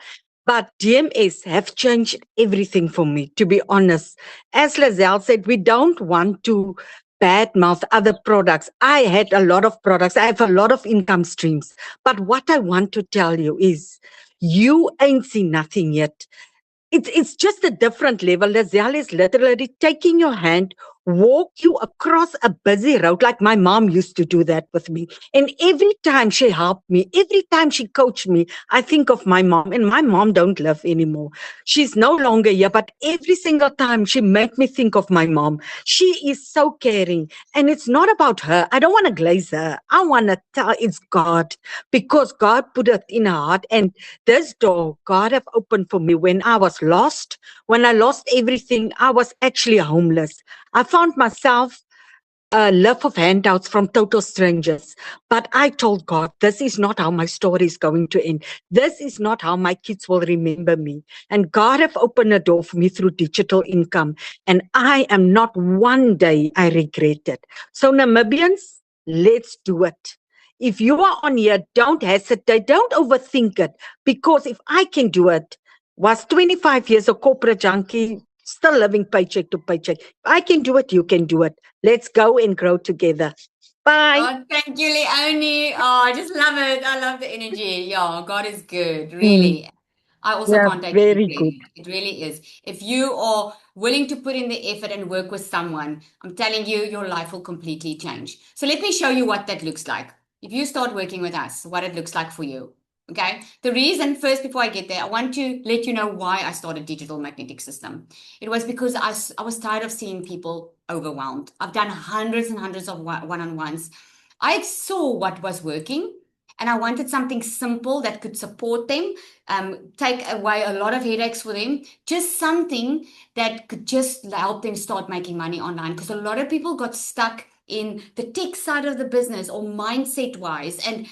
but DMS have changed everything for me, to be honest. As Lizelle said, we don't want to badmouth other products. I had a lot of products. I have a lot of income streams. But what I want to tell you is, you ain't seen nothing yet. It's just a different level. Lizelle is literally taking your hand, walk you across a busy road, like my mom used to do that with me. And every time she helped me, every time she coached me, I think of my mom. And my mom don't live anymore. She's no longer here, but every single time she made me think of my mom. She is so caring. And it's not about her. I don't want to glaze her. I want to tell it's God, because God put it in her heart. And this door God have opened for me when I was lost. When I lost everything, I was actually homeless. I found myself a love of handouts from total strangers. But I told God, this is not how my story is going to end. This is not how my kids will remember me. And God have opened a door for me through digital income. And I am not one day I regret it. So Namibians, let's do it. If you are on here, don't hesitate, don't overthink it. Because if I can do it, was 25 years a corporate junkie, still living paycheck to paycheck. If I can do it, you can do it. Let's go and grow together. Bye. Oh, thank you, Leonie. Oh, I just love it. I love the energy. Yeah, God is good, really. I also Yeah, can't take very credit. good. It really is. If you are willing to put in the effort and work with someone, I'm telling you, your life will completely change. So let me show you what that looks like. If you start working with us, what it looks like for you. Okay. The reason, first, before I get there, I want to let you know why I started Digital Magnetic System. It was because I was tired of seeing people overwhelmed. I've done hundreds and hundreds of one-on-ones. I saw what was working, and I wanted something simple that could support them, take away a lot of headaches for them, just something that could just help them start making money online. Because a lot of people got stuck in the tech side of the business or mindset wise, and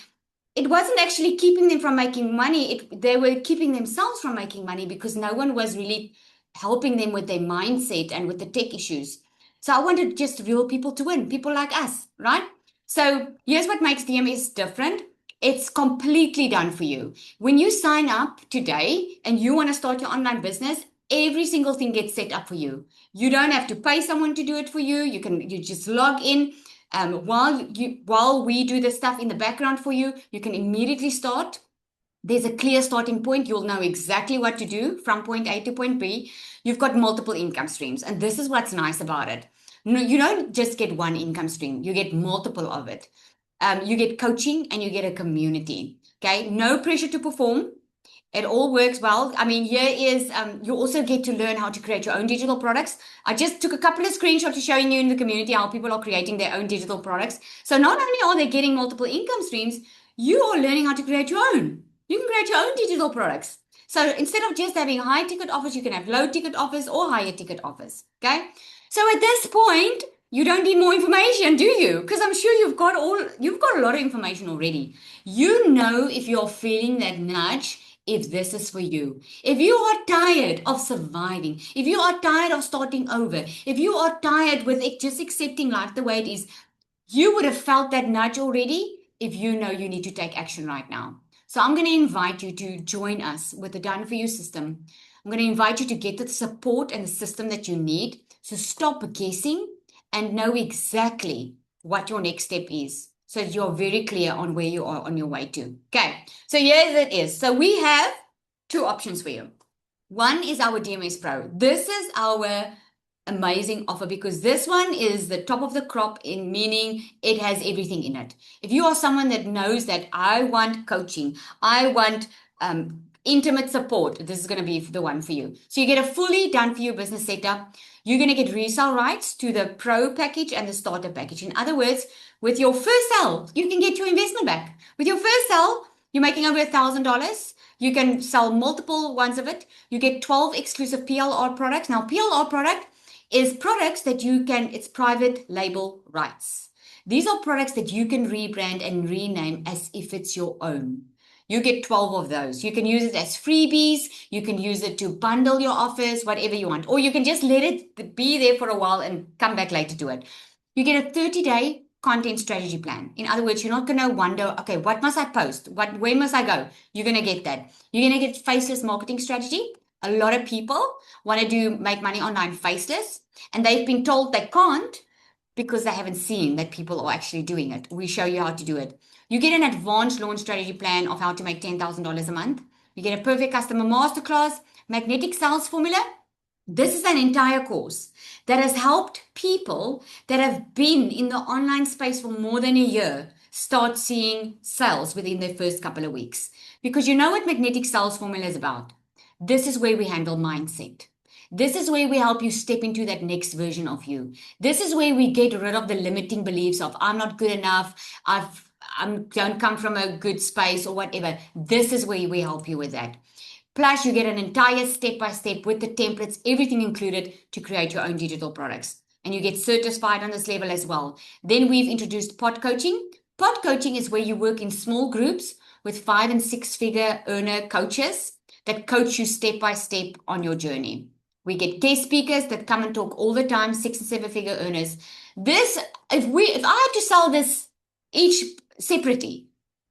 it wasn't actually keeping them from making money. They were keeping themselves from making money because no one was really helping them with their mindset and with the tech issues. So I wanted just real people to win, people like us, right? So here's what makes DMS different. It's completely done for you. When you sign up today and you want to start your online business, every single thing gets set up for you. You don't have to pay someone to do it for you. You just log in. While we do the stuff in the background for you, you can immediately start. There's a clear starting point. You'll know exactly what to do from point A to point B. You've got multiple income streams, and this is what's nice about it. No, you don't just get one income stream. You get multiple of it. You get coaching and you get a community. Okay, no pressure to perform. It all works well. I mean, here is, you also get to learn how to create your own digital products. I just took a couple of screenshots showing you in the community how people are creating their own digital products. So not only are they getting multiple income streams, you are learning how to create your own. You can create your own digital products. So instead of just having high ticket offers, you can have low ticket offers or higher ticket offers. Okay. So at this point, you don't need more information, do you? Because I'm sure you've got a lot of information already. You know, if you're feeling that nudge, if this is for you. If you are tired of surviving, if you are tired of starting over, if you are tired with it, just accepting life the way it is, you would have felt that nudge already if you know you need to take action right now. So I'm going to invite you to join us with the Done For You system. I'm going to invite you to get the support and the system that you need. So stop guessing and know exactly what your next step is. so you're very clear on where you are on your way to. Okay, so here it is. So we have two options for you. One is our DMS Pro. This is our amazing offer because this one is the top of the crop, in meaning it has everything in it. If you are someone that knows that I want coaching, I want intimate support, this is going to be the one for you. So you get a fully done for you business setup. You're going to get resale rights to the Pro package and the starter package. In other words, with your first sell, you can get your investment back. With your first sell, you're making over $1,000. You can sell multiple ones of it. You get 12 exclusive PLR products. Now, PLR product is products that you can, it's private label rights. These are products that you can rebrand and rename as if it's your own. You get 12 of those. You can use it as freebies. You can use it to bundle your offers, whatever you want. Or you can just let it be there for a while and come back later to it. You get a 30-day content strategy plan. In other words, you're not going to wonder, okay, what must I post? Where must I go? You're going to get that. You're going to get faceless marketing strategy. A lot of people want to make money online faceless, and they've been told they can't because they haven't seen that people are actually doing it. We show you how to do it. You get an advanced launch strategy plan of how to make $10,000 a month. You get a perfect customer masterclass, magnetic sales formula. This is an entire course that has helped people that have been in the online space for more than a year start seeing sales within their first couple of weeks. Because you know what magnetic sales formula is about. This is where we handle mindset. This is where we help you step into that next version of you. This is where we get rid of the limiting beliefs of I'm not good enough, I don't come from a good space or whatever. This is where we help you with that. Plus, you get an entire step-by-step with the templates, everything included to create your own digital products. And you get certified on this level as well. Then we've introduced pod coaching. Pod coaching is where you work in small groups with 5- and 6-figure earner coaches that coach you step-by-step on your journey. We get guest speakers that come and talk all the time, 6- and 7-figure earners. This, if I had to sell this each separately,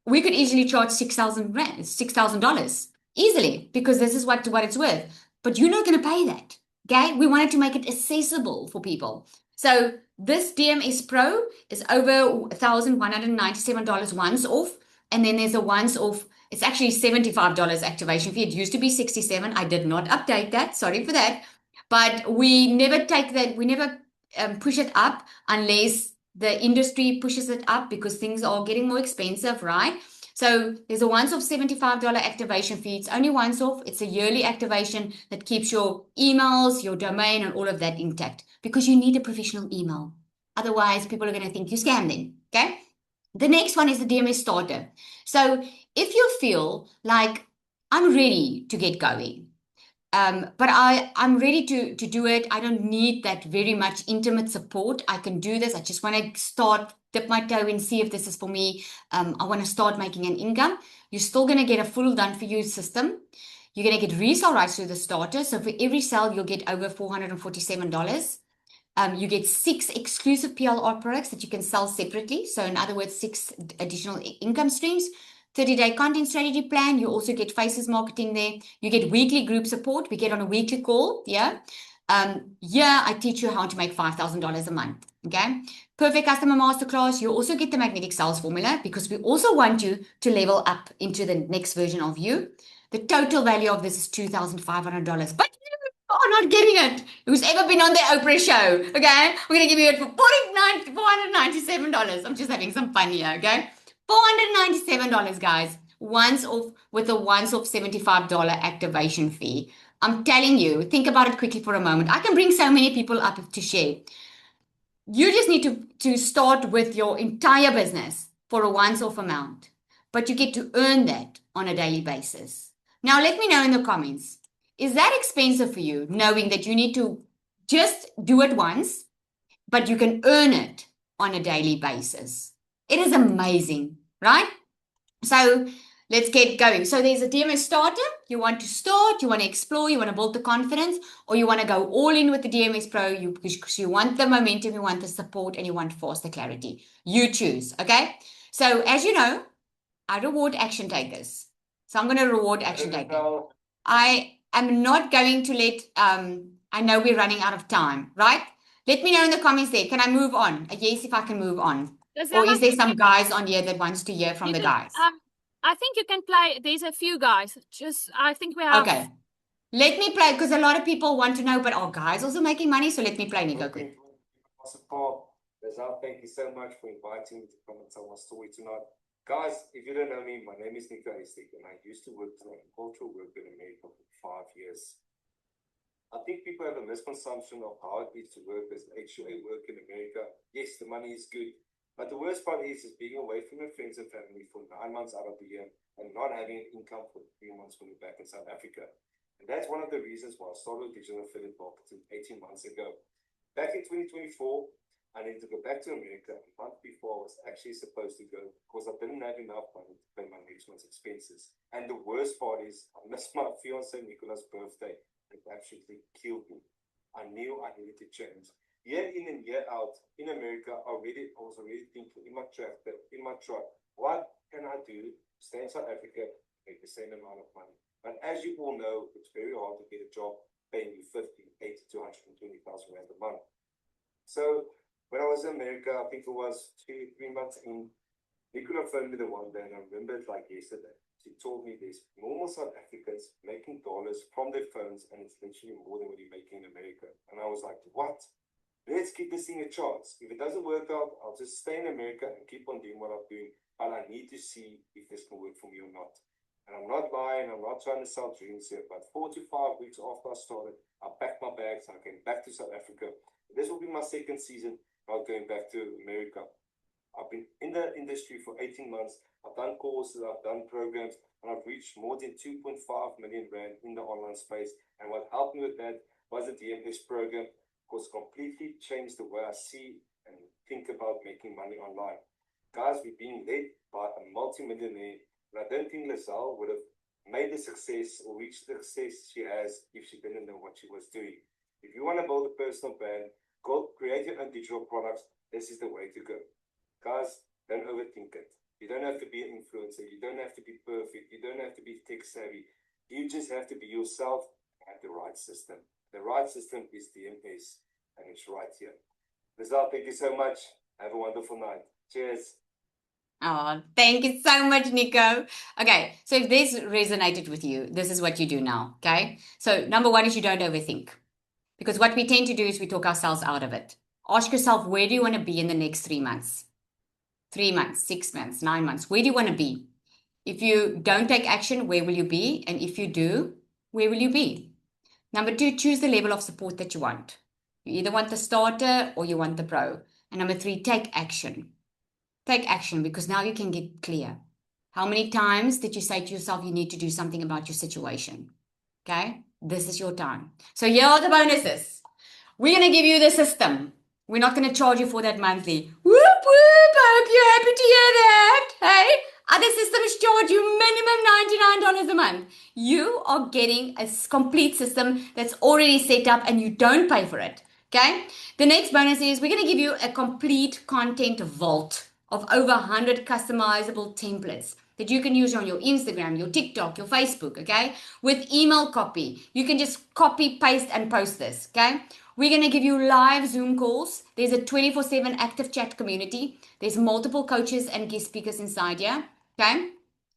we could easily charge $6,000 easily, because this is what it's worth. But you're not going to pay that. Okay, we wanted to make it accessible for people. So this DMS Pro is over $1,197 once off, and then there's a once off. It's actually $75 activation fee. It used to be $67. I did not update that. Sorry for that. But we never take that. We never push it up unless the industry pushes it up, because things are getting more expensive, right? So there's a once-off $75 activation fee. It's only once off. It's a yearly activation that keeps your emails, your domain, and all of that intact, because you need a professional email. Otherwise, people are going to think you scam them. Okay. The next one is the DMS Starter. So if you feel like I'm ready to get going, but I'm ready to do it. I don't need that very much intimate support. I can do this. I just want to start, dip my toe in, see if this is for me. I want to start making an income. You're still going to get a full done for you system. You're going to get resale rights through the starter. So for every sale, you'll get over $447. You get 6 exclusive PLR products that you can sell separately. So in other words, 6 additional income streams. 30-day content strategy plan. You also get faces marketing there. You get weekly group support. We get on a weekly call. Yeah. I teach you how to make $5,000 a month. Okay. Perfect customer masterclass. You also get the magnetic sales formula, because we also want you to level up into the next version of you. The total value of this is $2,500, but you are not getting it. Who's ever been on the Oprah show? Okay. We're going to give you it for $497. I'm just having some fun here. Okay. $497, guys, once off, with a once-off $75 activation fee. I'm telling you, think about it quickly for a moment. I can bring so many people up to share. You just need to start with your entire business for a once-off amount, but you get to earn that on a daily basis. Now, let me know in the comments, is that expensive for you, knowing that you need to just do it once, but you can earn it on a daily basis? It is amazing, right? So let's get going. So there's a DMS Starter. You want to start, you want to explore, you want to build the confidence, or you want to go all in with the DMS Pro because you want the momentum, you want the support, and you want faster clarity. You choose, okay? So as you know, I reward action takers. So I'm going to reward action takers. I am not going to let, I know we're running out of time, right? Let me know in the comments there. Can I move on? Yes, if I can move on. Or Lizelle, is there some guys on here that wants to hear from you the can, guys? I think you can play. There's a few guys. I think we have. Okay. Let me play because a lot of people want to know, but are guys also making money? So let me play, Nico. Quick. Lizelle, thank you so much for inviting me to come and tell my story tonight. Guys, if you don't know me, my name is Nico Estig, and I used to work as an agricultural worker in America for 5 years. I think people have a misconception of how it is to work as an HUA worker in America. Yes, the money is good, but the worst part is being away from your friends and family for 9 months out of the year and not having an income for 3 months when you're back in South Africa. And that's one of the reasons why I started digital affiliate marketing 18 months ago. Back in 2024, I needed to go back to America. A month before I was actually supposed to go because I didn't have enough money to pay my next month's expenses. And the worst part is I missed my fiance Nicola's birthday. It absolutely killed me. I knew I needed to change. Year in and year out in America, I was already thinking in my truck, what can I do to stay in South Africa, make the same amount of money? But as you all know, it's very hard to get a job paying you 50, 80 to 120,000 rand a month. So when I was in America, I think it was 3 months in, Nicola phoned me the one day, and I remember it like yesterday. She told me there's normal South Africans making dollars from their phones, and it's literally more than what you're making in America. And I was like, what? Let's give this thing a chance. If it doesn't work out, I'll just stay in America and keep on doing what I'm doing. But I need to see if this can work for me or not. And I'm not lying, I'm not trying to sell dreams here, but 4 to 5 weeks after I started, I packed my bags and I came back to South Africa. This will be my second season of going back to America. I've been in the industry for 18 months. I've done courses, I've done programs, and I've reached more than 2.5 million rand in the online space. And what helped me with that was the DMS program, because completely changed the way I see and think about making money online. Guys, we're being led by a multi-millionaire, and I don't think Lizelle would have made the success or reached the success she has if she didn't know what she was doing. If you want to build a personal brand, go create your own digital products. This is the way to go. Guys, don't overthink it. You don't have to be an influencer. You don't have to be perfect. You don't have to be tech savvy. You just have to be yourself and the right system. The right system is DMS, and it's right here. Lizelle, thank you so much. Have a wonderful night. Cheers. Oh, thank you so much, Nico. Okay, so if this resonated with you, this is what you do now, okay? So number one is you don't overthink. Because what we tend to do is we talk ourselves out of it. Ask yourself, where do you want to be in the next 3 months? 3 months, 6 months, 9 months. Where do you want to be? If you don't take action, where will you be? And if you do, where will you be? Number two, choose the level of support that you want. You either want the starter or you want the pro. And number three, take action. Take action, because now you can get clear. How many times did you say to yourself you need to do something about your situation? Okay, this is your time. So here are the bonuses. We're going to give you the system. We're not going to charge you for that monthly. Whoop, whoop, I hope you're happy to hear that. Hey, other systems charge you minimum $99 a month. You are getting a complete system that's already set up and you don't pay for it. Okay, the next bonus is we're going to give you a complete content vault of over 100 customizable templates that you can use on your Instagram, your TikTok, your Facebook, okay? With email copy. You can just copy, paste, and post this, okay? We're going to give you live Zoom calls. There's a 24/7 active chat community. There's multiple coaches and guest speakers inside here, okay?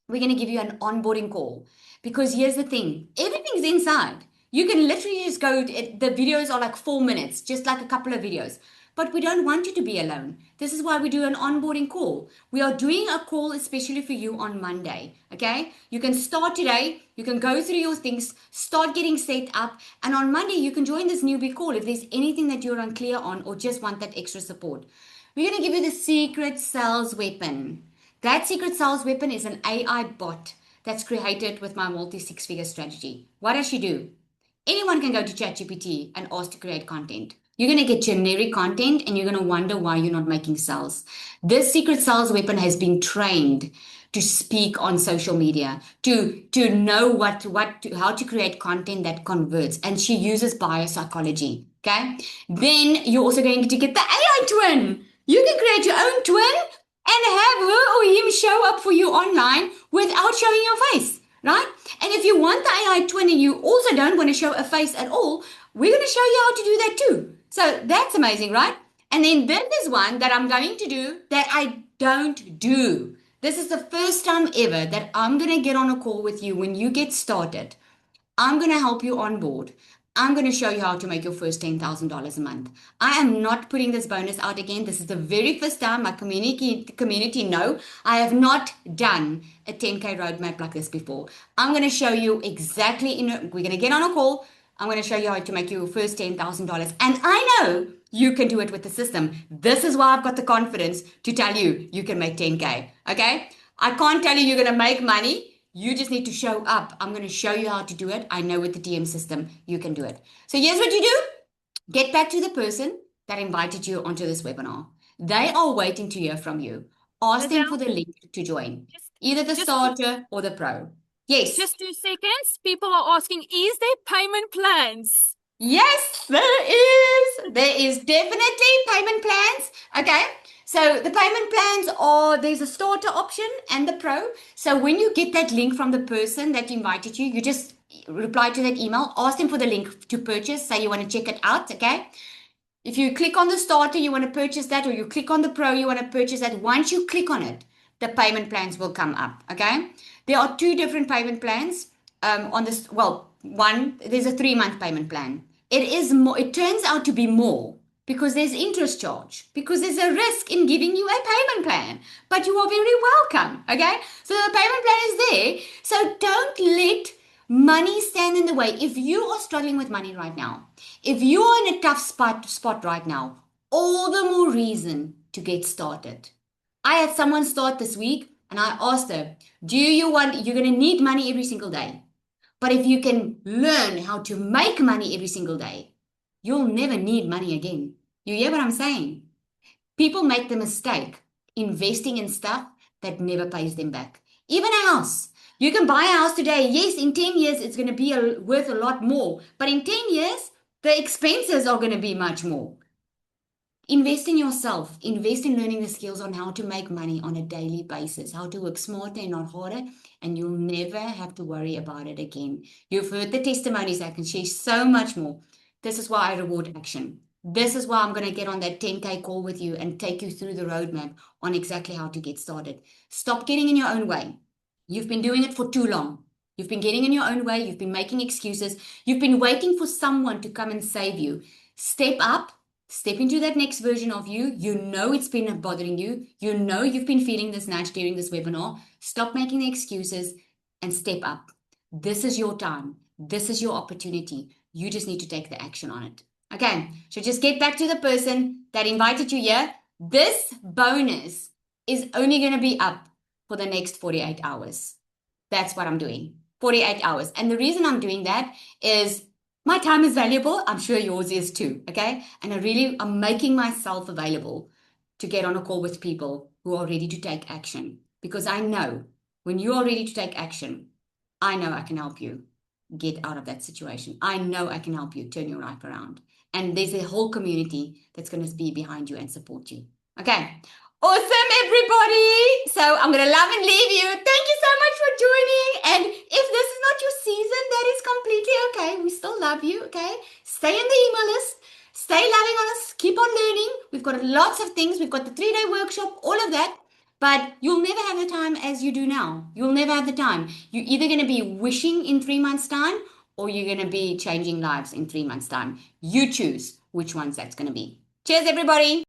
We're going to give you an onboarding call, because here's the thing. Everything's inside. You can literally just go, the videos are like 4 minutes, just like a couple of videos. But we don't want you to be alone. This is why we do an onboarding call. We are doing a call especially for you on Monday, okay? You can start today. You can go through your things, start getting set up. And on Monday, you can join this newbie call if there's anything that you're unclear on or just want that extra support. We're going to give you the secret sales weapon. That secret sales weapon is an AI bot that's created with my multi-six-figure strategy. What does she do? Anyone can go to ChatGPT and ask to create content. You're going to get generic content and you're going to wonder why you're not making sales. This secret sales weapon has been trained to speak on social media, to know how to create content that converts. And she uses biopsychology, okay? Then you're also going to get the AI twin. You can create your own twin and have her or him show up for you online without showing your face, right? And if you want the AI twin and you also don't want to show a face at all, we're going to show you how to do that too. So that's amazing, right? And then this is one that I'm going to do that I don't do. This is the first time ever that I'm going to get on a call with you when you get started. I'm going to help you on board. I'm going to show you how to make your first $10,000 a month. I am not putting this bonus out again. This is the very first time my community know I have not done a 10K roadmap like this before. I'm going to show you exactly, we're going to get on a call. I'm going to show you how to make your first $10,000. And I know you can do it with the system. This is why I've got the confidence to tell you you can make 10K. Okay? I can't tell you you're going to make money. You just need to show up. I'm going to show you how to do it. I know with the DM system, you can do it. So here's what you do. Get back to the person that invited you onto this webinar. They are waiting to hear from you. Ask them for the link to join. Either the starter or the pro. Yes. Just 2 seconds. People are asking, is there payment plans? Yes, there is. There is definitely payment plans. Okay. So the payment plans are, there's a starter option and the pro. So when you get that link from the person that invited you, you just reply to that email, ask them for the link to purchase. Say you want to check it out. Okay. If you click on the starter, you want to purchase that, or you click on the pro, you want to purchase that. Once you click on it, the payment plans will come up. Okay. There are 2 different payment plans on this. Well, one, there's a 3-month payment plan. It is more, it turns out to be more because there's interest charge, because there's a risk in giving you a payment plan, but you are very welcome. Okay. So the payment plan is there. So don't let money stand in the way. If you are struggling with money right now, if you are in a tough spot right now, all the more reason to get started. I had someone start this week and I asked her, you're going to need money every single day. But if you can learn how to make money every single day, you'll never need money again. You hear what I'm saying? People make the mistake investing in stuff that never pays them back. Even a house. You can buy a house today. Yes, in 10 years, it's going to be worth a lot more. But in 10 years, the expenses are going to be much more. Invest in yourself. Invest in learning the skills on how to make money on a daily basis, how to work smarter and not harder, and you'll never have to worry about it again. You've heard the testimonies. I can share so much more. This is why I reward action. This is why I'm going to get on that 10K call with you and take you through the roadmap on exactly how to get started. Stop getting in your own way. You've been doing it for too long. You've been getting in your own way. You've been making excuses. You've been waiting for someone to come and save you. Step up. Step into that next version of you. You know it's been bothering you. You know you've been feeling this nudge during this webinar. Stop making the excuses and step up. This is your time. This is your opportunity. You just need to take the action on it. Okay, so just get back to the person that invited you here. This bonus is only going to be up for the next 48 hours. That's what I'm doing. 48 hours. And the reason I'm doing that is my time is valuable. I'm sure yours is too. Okay. And I'm making myself available to get on a call with people who are ready to take action, because I know when you are ready to take action, I know I can help you get out of that situation. I know I can help you turn your life around. And there's a whole community that's going to be behind you and support you. Okay. Awesome, everybody. So I'm going to love and leave you. Thank you so much for joining. And if this is not your season, that is completely okay. We still love you, okay? Stay in the email list. Stay loving on us. Keep on learning. We've got lots of things. We've got the 3-day workshop, all of that. But you'll never have the time as you do now. You'll never have the time. You're either going to be wishing in 3 months' time, or you're going to be changing lives in 3 months' time. You choose which ones that's going to be. Cheers, everybody.